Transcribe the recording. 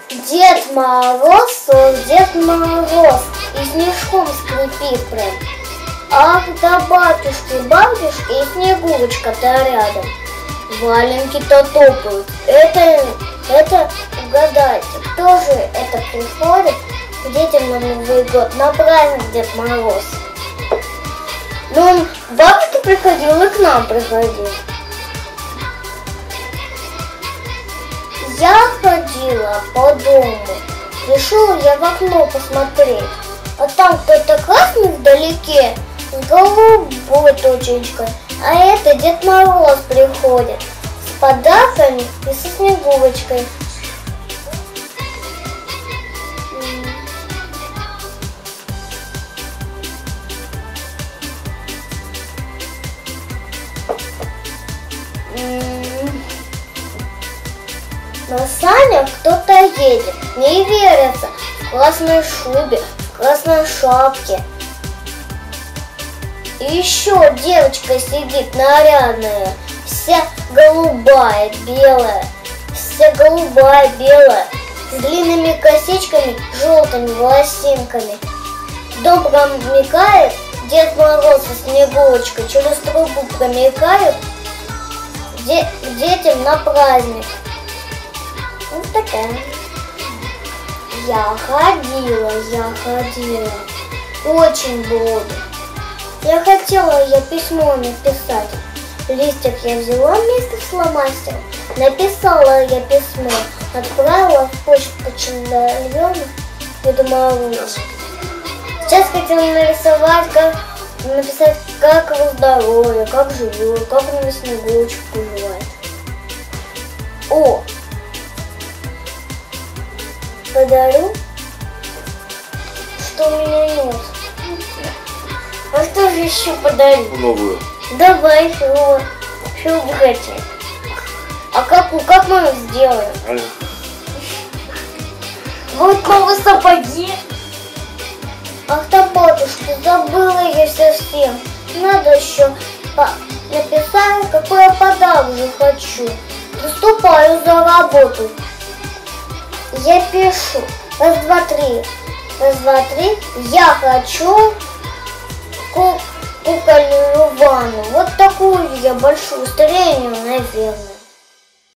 Дед Мороз, Дед Мороз, и снежком скрипит прям. Ах, да батюшки, батюшки, и Снегурочка-то рядом. Валенки-то топают. Это, угадайте, кто же это приходит к детям на Новый год, на праздник Дед Мороз? Ну, он к бабушке приходил и к нам приходил. Я ходила по дому, решила я в окно посмотреть, а там кто-то красный вдалеке с голубой точечкой, а это Дед Мороз приходит с подарками и со Снегурочкой. На санях кто-то едет, не верится, в красной шубе, в красной шапке. И еще девочка сидит нарядная, вся голубая, белая, с длинными косичками, желтыми волосинками. В дом промекает Дед Мороз со Снегурочкой, через трубу промекают к детям на праздник. Вот такая. Я ходила, очень буду. Я хотела письмо написать. Листик я взяла вместе с фломастером, написала я письмо, отправила в почту почтальону Деду Морозу. Сейчас хотела написать, как его здоровье, как живет, как на Снегурочку поживает. О! Подарю, что у меня нет. А что же еще подарю? Новую. Давай, что вы хотите? А как мы сделаем? Вот новые сапоги. Ах да, батюшка, забыла я совсем. Надо еще написать, какой я подарок же хочу. Приступаю за работу. Я пишу. Раз, два, три. Раз, два, три. Я хочу кукольную ванну. Вот такую я большую, среднюю, наверное.